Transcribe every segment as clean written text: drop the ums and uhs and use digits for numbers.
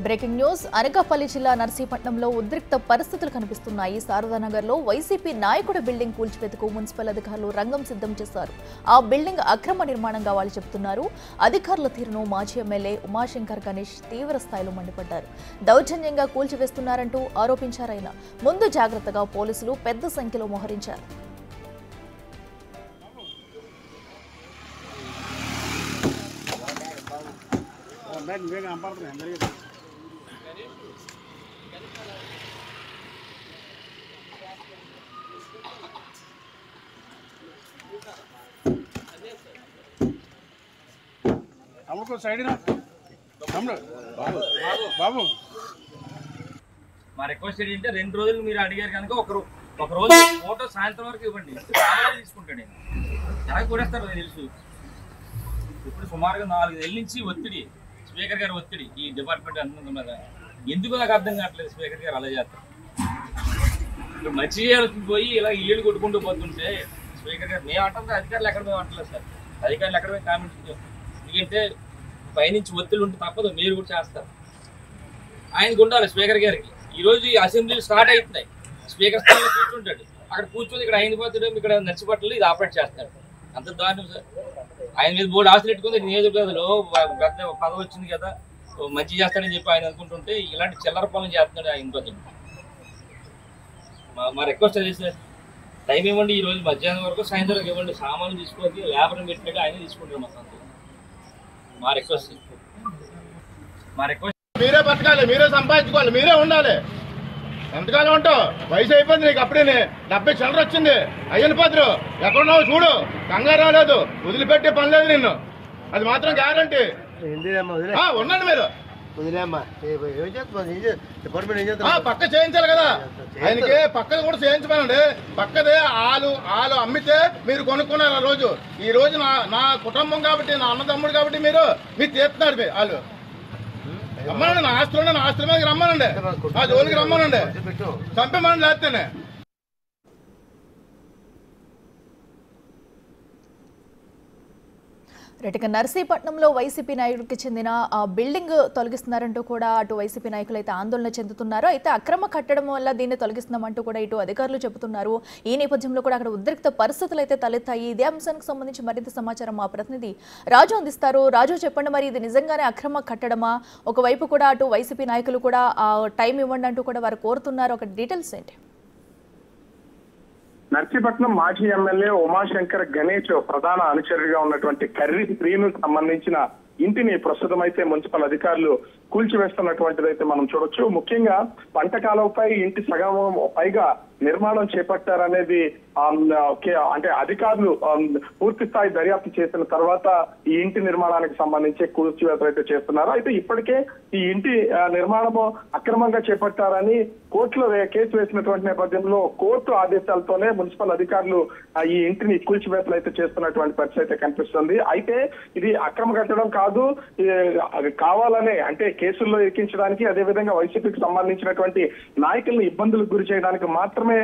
Breaking news Anakapalli జిల్లా నర్సీపట్నంలో ఉద్రిక్త పరిస్థితులు కనిపిస్తున్నాయి. శారదానగర్లో వైసీపీ నాయకుడి బిల్డింగ్ కూల్చివేతకు మున్సిపల్ అధికారులు రంగం సిద్ధం చేశారు. ఆ బిల్డింగ్ అక్రమ నిర్మాణంగా వాళ్ళు చెబుతున్నారు. అధికారుల తీరును మాజీ ఎమ్మెల్యే ఉమాశంకర్ గణేష్ తీవ్ర స్థాయిలో మండిపడ్డారు. దౌర్జన్యంగా కూల్చివేస్తున్నారంటూ ఆరోపించారాయన. ముందు జాగ్రత్తగా పోలీసులు పెద్ద సంఖ్యలో మోహరించారు. మా రిక్వెస్ట్ ఏంటంటే 2 రోజులు మీరు అడిగారు కనుక ఒక రోజు ఫోటో సాయంత్రం వరకు ఇవ్వండి. తీసుకుంటాడు ఎలా కొడేస్తారు తెలుసు. ఇప్పుడు సుమారుగా 4 నెలల నుంచి ఒత్తిడి, స్పీకర్ గారు ఒత్తిడి ఈ డిపార్ట్మెంట్ అంటున్నది. ఎందుకు నాకు అర్థం కావట్లేదు. స్పీకర్ గారు అలా చేస్తారు. ఇప్పుడు మంచి చేయాల్సి పోయి ఇలా ఇల్లు కొట్టుకుంటూ పోతుంటే స్పీకర్ గారు మేము అంటాం, అధికారులు ఎక్కడ మేము అంటలేదు సార్. అధికారులు ఎక్కడ మేము కామెంట్స్ ఎందుకంటే పైనుంచి ఒత్తిడి ఉంటే తప్పదు, మీరు కూడా చేస్తారు. ఆయనకు ఉండాలి స్పీకర్ గారికి. ఈరోజు ఈ అసెంబ్లీలు స్టార్ట్ అవుతున్నాయి. స్పీకర్ స్థానంలో కూర్చుంటాడు, అక్కడ కూర్చొని ఇక్కడ ఆయన పోతాడు, ఇక్కడ నచ్చిపట్టలు ఇది ఆపరేట్ చేస్తాడు. అంత దారుణం సార్. ఆయన మీద బోర్డు ఆశలు పెట్టుకుంది. నియోజకవర్గంలో పెద్ద పదవి వచ్చింది కదా, మంచి చేస్తాడని చెప్పి ఆయన అనుకుంటుంటే ఇలాంటి చిల్లర పనులు చేస్తున్నాడు ఆయన పోతాడు. మా రిక్వెస్ట్ అది సార్, టైం ఇవ్వండి. ఈ రోజు మధ్యాహ్నం వరకు సాయంత్రం వరకు ఇవ్వండి. సామాన్లు తీసుకొని లేబర్ని పెట్టినట్టు ఆయన తీసుకుంటారు. మా రిక్వెస్ట్ మీరే బతకాలి, మీరే సంపాదించుకోవాలి, మీరే ఉండాలి. ఎంతకాలం ఉంటావు? వయసు అయిపోయింది నీకు. అప్పుడే 70 చిల్లర వచ్చింది. అయ్యన పత్రు ఎక్కడున్నావు చూడు. కంగారు రాలేదు, వదిలిపెట్టే పని లేదు నిన్ను. అది మాత్రం గ్యారంటీ. ఉండండి మీరు. పక్క చేయించాలి కదా ఆయనకి. పక్కది కూడా చేయించమనండి. పక్కదే ఆలు అమ్మితే మీరు కొనుక్కున్నారు ఆ రోజు. ఈ రోజు నా కుటుంబం కాబట్టి, నా అన్నదమ్ముడు కాబట్టి మీరు తీస్తున్నారు. వాళ్ళు రమ్మనండి. నా ఆస్తుల మీద రమ్మనండి. ఆ జోలికి రమ్మనండి. చంపేమనండి లేస్తేనే. రైట్గా నర్సీపట్నంలో వైసీపీ నాయకుడికి చెందిన ఆ బిల్డింగ్ తొలగిస్తున్నారంటూ కూడా అటు వైసీపీ నాయకులు అయితే ఆందోళన చెందుతున్నారు. అయితే అక్రమ కట్టడం వల్ల దీన్ని తొలగిస్తున్నామంటూ కూడా ఇటు అధికారులు చెబుతున్నారు. ఈ నేపథ్యంలో కూడా అక్కడ ఉద్రిక్త పరిస్థితులు అయితే తలెత్తాయి. ఇదే అంశానికి సంబంధించి మరింత సమాచారం మా ప్రతినిధి రాజు అందిస్తారు. రాజు, చెప్పండి, మరి ఇది నిజంగానే అక్రమ కట్టడమా? ఒకవైపు కూడా అటు వైసీపీ నాయకులు కూడా టైం ఇవ్వండి అంటూ కూడా వారు కోరుతున్నారు. ఒక డీటెయిల్స్ ఏంటి? నర్సీపట్నం మాజీ ఎమ్మెల్యే ఉమాశంకర్ గణేష్ ప్రధాన అనుచరుడిగా ఉన్నటువంటి కర్రీ శ్రీను సంబంధించిన ఇంటిని ప్రస్తుతం అయితే మున్సిపల్ అధికారులు కూల్చివేస్తున్నటువంటిది అయితే మనం చూడొచ్చు. ముఖ్యంగా పంట కాలంపై ఇంటి సగం పైగా నిర్మాణం చేపట్టారనేది అంటే అధికారులు పూర్తి స్థాయి దర్యాప్తు చేసిన తర్వాత ఈ ఇంటి నిర్మాణానికి సంబంధించి కూల్చివేతలు అయితే చేస్తున్నారు. అయితే ఇప్పటికే ఈ ఇంటి నిర్మాణము అక్రమంగా చేపట్టారని కోర్టులో కేసు వేసినటువంటి నేపథ్యంలో కోర్టు ఆదేశాలతోనే మున్సిపల్ అధికారులు ఈ ఇంటిని కూల్చివేతలు అయితే చేస్తున్నటువంటి పరిస్థితి అయితే కనిపిస్తుంది. అయితే ఇది అక్రమ కట్టడం కాదు, కావాలనే అంటే కేసుల్లో ఇరికించడానికి, అదేవిధంగా వైసీపీకి సంబంధించినటువంటి నాయకులను ఇబ్బందులకు గురి చేయడానికి మాత్రమే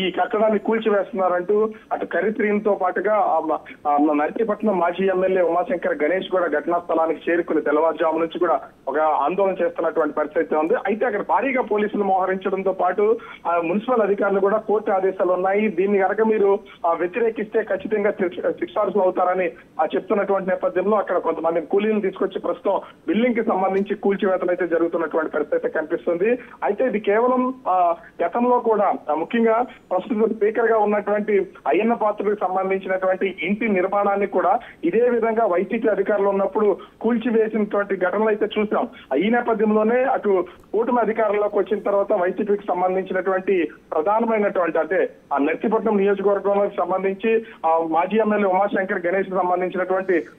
ఈ కట్టడాన్ని కూల్చివేస్తున్నారంటూ అటు కరిత్రీన్తో పాటుగా నర్సీపట్నం మాజీ ఎమ్మెల్యే ఉమాశంకర్ గణేష్ కూడా ఘటనా స్థలానికి చేరుకుని తెల్లవారుజాము నుంచి కూడా ఒక ఆందోళన చేస్తున్నటువంటి పరిస్థితి ఉంది. అయితే అక్కడ భారీగా పోలీసులు మోహరించడంతో పాటు మున్సిపల్ అధికారులు కూడా కోర్టు ఆదేశాలు ఉన్నాయి. దీన్ని కనుక మీరు వ్యతిరేకిస్తే ఖచ్చితంగా శిక్షార్హులు అవుతారని చెప్తున్నటువంటి నేపథ్యంలో అక్కడ కొంతమంది కూలీలను తీసుకొచ్చి ప్రస్తుతం బిల్డింగ్ కి సంబంధించి కూల్చివేతలు అయితే జరుగుతున్నటువంటి పరిస్థితి కనిపిస్తుంది. అయితే ఇది కేవలం గతంలో కూడా ముఖ్యంగా ప్రస్తుత స్పీకర్ గా ఉన్నటువంటి అయ్యన్న పాత్రుడికి సంబంధించినటువంటి ఇంటి నిర్మాణాన్ని కూడా ఇదే విధంగా వైసీపీ అధికారులు ఉన్నప్పుడు కూల్చివేసినటువంటి ఘటనలు అయితే చూసాం. ఈ నేపథ్యంలోనే అటు కూటమి అధికారంలోకి వచ్చిన తర్వాత వైసీపీకి సంబంధించినటువంటి ప్రధానమైనటువంటి అంటే ఆ నర్సీపట్నం నియోజకవర్గంలోకి సంబంధించి మాజీ ఎమ్మెల్యే ఉమాశంకర్ గణేష్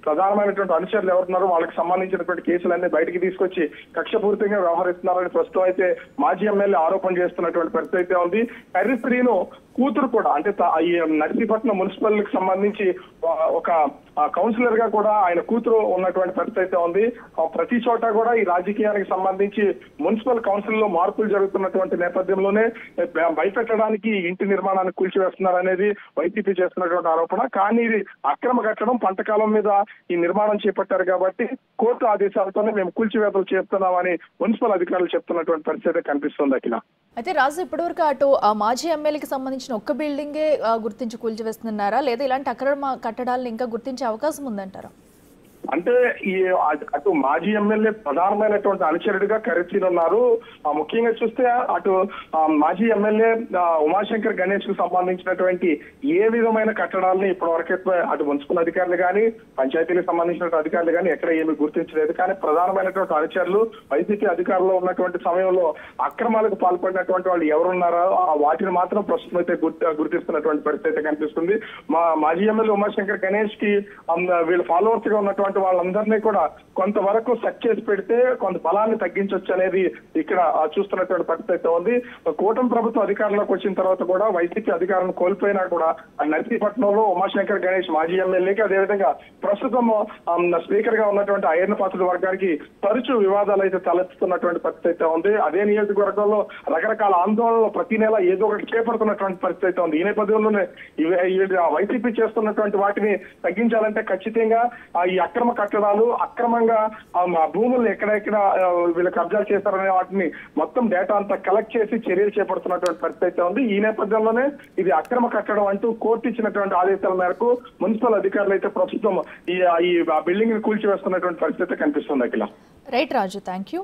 ప్రధానమైనటువంటి అనుచరులు ఎవరున్నారో వాళ్ళకి సంబంధించినటువంటి కేసులన్నీ బయటికి తీసుకొచ్చి కక్షపూరితంగా వ్యవహరిస్తున్నారని ప్రస్తుతం అయితే మాజీ ఎమ్మెల్యే ఆరోపణ చేస్తున్నటువంటి పరిస్థితి అయితే ఉంది. కర్రీ శ్రీను కూతురు కూడా అంటే ఈ నర్సీపట్నం మున్సిపల్ కి సంబంధించి ఒక కౌన్సిలర్ గా కూడా ఆయన కూతురు ఉన్నటువంటి పరిస్థితి అయితే ఉంది. ప్రతి చోట కూడా ఈ రాజకీయానికి సంబంధించి మున్సిపల్ కౌన్సిల్ లో మార్పులు జరుగుతున్నటువంటి నేపథ్యంలోనే భయపెట్టడానికి ఇంటి నిర్మాణాన్ని కూల్చివేస్తున్నారనేది వైసీపీ చేస్తున్నటువంటి ఆరోపణ. కానీ ఇది అక్రమ కట్టడం, పంటకాలం మీద ఈ నిర్మాణం చేపట్టారు కాబట్టి కోర్టు ఆదేశాలతోనే మేము కూల్చివేతలు చేస్తున్నామని మున్సిపల్ అధికారులు చెప్తున్నటువంటి పరిస్థితి కనిపిస్తుంది. అఖిల, అయితే రాజు ఇప్పటివరకు అటు మాజీ ఎమ్మెల్యేకి సంబంధించిన ఒక్క బిల్డింగే గుర్తించి కూల్చివేస్తున్నారా, లేదా ఇలాంటి అక్రమ కట్టడాలను ఇంకా గుర్తించే అవకాశం ఉందంటారా? అంటే ఈ అటు మాజీ ఎమ్మెల్యే ప్రధానమైనటువంటి అనుచరుడిగా కరెక్షన్ ఉన్నారు. ముఖ్యంగా చూస్తే అటు మాజీ ఎమ్మెల్యే ఉమాశంకర్ గణేష్ కు సంబంధించినటువంటి ఏ విధమైన కట్టడాలని ఇప్పటి వరకైతే అటు మున్సిపల్ అధికారులు కానీ పంచాయతీలకు సంబంధించిన అధికారులు కానీ ఎక్కడ ఏమీ గుర్తించలేదు. కానీ ప్రధానమైనటువంటి అనుచరులు వైసీపీ అధికారులు ఉన్నటువంటి సమయంలో అక్రమాలకు పాల్పడినటువంటి వాళ్ళు ఎవరున్నారో వాటిని మాత్రం ప్రస్తుతం అయితే గుర్తిస్తున్నటువంటి పరిస్థితి కనిపిస్తుంది. మాజీ ఎమ్మెల్యే ఉమాశంకర్ గణేష్ కి వీళ్ళ ఫాలోవర్స్ గా ఉన్నటువంటి వాళ్ళందరినీ కూడా కొంతవరకు సెట్ చేసి పెడితే కొంత బలాన్ని తగ్గించవచ్చు అనేది ఇక్కడ చూస్తున్నటువంటి పరిస్థితి అయితే ఉంది. కూటమి ప్రభుత్వం అధికారంలోకి వచ్చిన తర్వాత కూడా వైసీపీ అధికారాన్ని కోల్పోయినా కూడా నర్సీపట్నంలో ఉమాశంకర్ గణేష్ మాజీ ఎమ్మెల్యేకి, అదేవిధంగా ప్రస్తుతం స్పీకర్ గా ఉన్నటువంటి అయ్యన్నపాత్రుడి వర్గానికి తరచూ వివాదాలు అయితే తలెత్తుతున్నటువంటి పరిస్థితి అయితే ఉంది. అదే నియోజకవర్గంలో రకరకాల ఆందోళనలు ప్రతి నెల ఏదో ఒకటి చేపడుతున్నటువంటి పరిస్థితి అయితే ఉంది. ఈ నేపథ్యంలోనే వైసీపీ చేస్తున్నటువంటి వాటిని తగ్గించాలంటే ఖచ్చితంగా ఈ అక్రమ కట్టడాలు, అక్రమంగా భూములను ఎక్కడెక్కడ వీళ్ళు కబ్జాలు చేస్తారనే వాటిని మొత్తం డేటా అంతా కలెక్ట్ చేసి చర్యలు చేపడుతున్నటువంటి పరిస్థితి అయితే ఉంది. ఈ నేపథ్యంలోనే ఇది అక్రమ కట్టడం అంటూ కోర్టు ఇచ్చినటువంటి ఆదేశాల మేరకు మున్సిపల్ అధికారులు అయితే ప్రస్తుతం ఈ బిల్డింగ్ ని కూల్చివేస్తున్నటువంటి పరిస్థితి కనిపిస్తుంది. అఖిల, రైట్ రాజు, థ్యాంక్ యూ.